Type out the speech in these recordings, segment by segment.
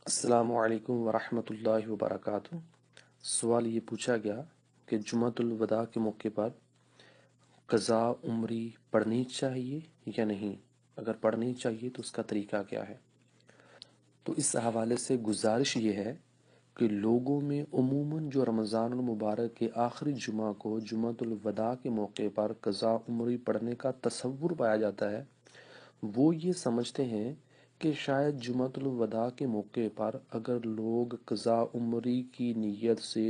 السلام علیکم ورحمۃ اللہ وبرکاتہ۔ سوال یہ پوچھا گیا کہ جمعۃ الوداع کے موقع پر قضا عمری پڑھنی چاہیے یا نہیں؟ اگر پڑھنی چاہیے تو اس کا طریقہ کیا ہے؟ تو اس حوالے سے گزارش یہ ہے کہ لوگوں میں عموماً جو رمضان المبارک کے آخری جمعہ کو جمعۃ الوداع کے موقع پر قضا عمری پڑھنے کا تصور پایا جاتا ہے، وہ یہ سمجھتے ہیں کہ شاید جمعۃ الوداع کے موقع پر اگر لوگ قضا عمری کی نیت سے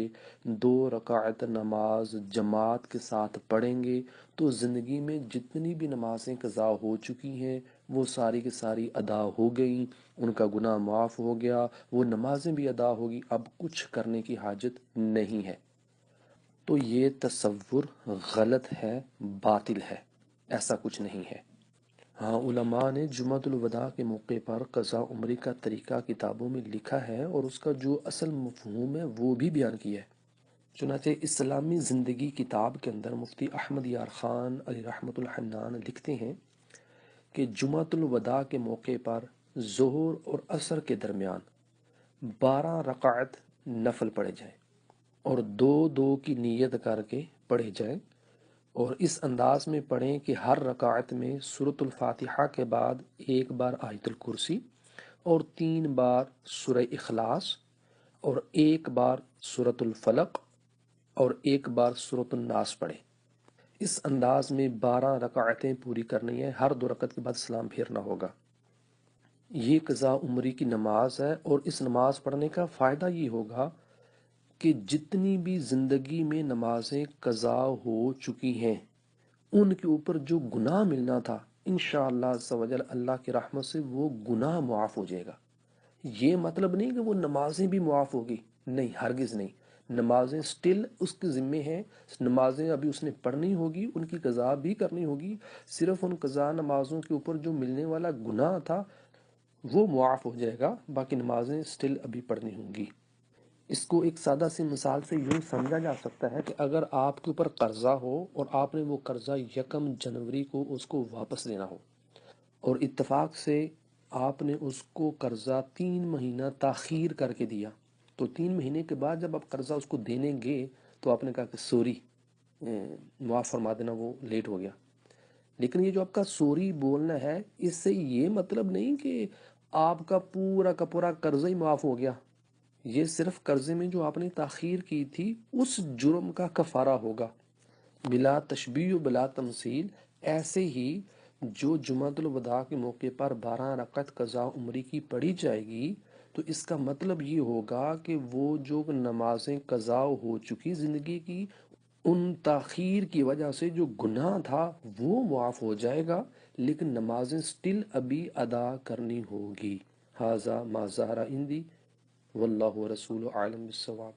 2 رکعت نماز جماعت کے ساتھ پڑھیں گے تو زندگی میں جتنی بھی نمازیں قضا ہو چکی ہیں وہ ساری کی ساری ادا ہو گئیں، ان کا گناہ معاف ہو گیا، وہ نمازیں بھی ادا ہوگی، اب کچھ کرنے کی حاجت نہیں ہے۔ تو یہ تصور غلط ہے، باطل ہے، ایسا کچھ نہیں ہے۔ ہاں، علماء نے جمعۃ الوداع کے موقع پر قضا عمری کا طریقہ کتابوں میں لکھا ہے اور اس کا جو اصل مفہوم ہے وہ بھی بیان کیا ہے۔ چنانچہ اسلامی زندگی کتاب کے اندر مفتی احمد یار خان علی رحمۃ الحنان لکھتے ہیں کہ جمعۃ الوداع کے موقع پر ظہر اور عصر کے درمیان 12 رکعت نفل پڑھے جائیں اور دو دو کی نیت کر کے پڑھے جائیں، اور اس انداز میں پڑھیں کہ ہر رکعت میں سورۃ الفاتحہ کے بعد ایک بار آیت الکرسی اور 3 بار سورہ اخلاص اور ایک بار سورۃ الفلق اور ایک بار سورۃ الناس پڑھیں۔ اس انداز میں 12 رکعتیں پوری کرنی ہے، ہر 2 رکعت کے بعد سلام پھیرنا ہوگا۔ یہ قضا عمری کی نماز ہے، اور اس نماز پڑھنے کا فائدہ یہ ہوگا کہ جتنی بھی زندگی میں نمازیں قضا ہو چکی ہیں ان کے اوپر جو گناہ ملنا تھا انشاءاللہ عز و جل اللہ کی رحمت سے وہ گناہ معاف ہو جائے گا۔ یہ مطلب نہیں کہ وہ نمازیں بھی معاف ہوگی، نہیں، ہرگز نہیں۔ نمازیں سٹل اس کے ذمے ہیں، نمازیں ابھی اس نے پڑھنی ہوگی، ان کی قضا بھی کرنی ہوگی، صرف ان قضا نمازوں کے اوپر جو ملنے والا گناہ تھا وہ معاف ہو جائے گا، باقی نمازیں سٹل ابھی پڑھنی ہوں گی۔ اس کو ایک سادہ سی مثال سے یوں سمجھا جا سکتا ہے کہ اگر آپ کے اوپر قرضہ ہو اور آپ نے وہ قرضہ 1 جنوری کو اس کو واپس دینا ہو، اور اتفاق سے آپ نے اس کو قرضہ 3 مہینہ تاخیر کر کے دیا، تو 3 مہینے کے بعد جب آپ قرضہ اس کو دینے گے تو آپ نے کہا کہ سوری، معاف فرما دینا، وہ لیٹ ہو گیا۔ لیکن یہ جو آپ کا سوری بولنا ہے، اس سے یہ مطلب نہیں کہ آپ کا پورا قرضہ ہی معاف ہو گیا۔ یہ صرف قرضے میں جو آپ نے تاخیر کی تھی اس جرم کا کفارہ ہوگا، بلا تشبیہ و بلا تمثیل۔ ایسے ہی جو جمعۃ الوداع کے موقع پر 12 رکعت قضا عمری کی پڑھی جائے گی تو اس کا مطلب یہ ہوگا کہ وہ جو نمازیں قضا ہو چکی زندگی کی، ان تاخیر کی وجہ سے جو گناہ تھا وہ معاف ہو جائے گا، لیکن نمازیں سٹل ابھی ادا کرنی ہوگی۔ ھذا ما ظہر عندی واللہ ورسولہ عالم بالصواب۔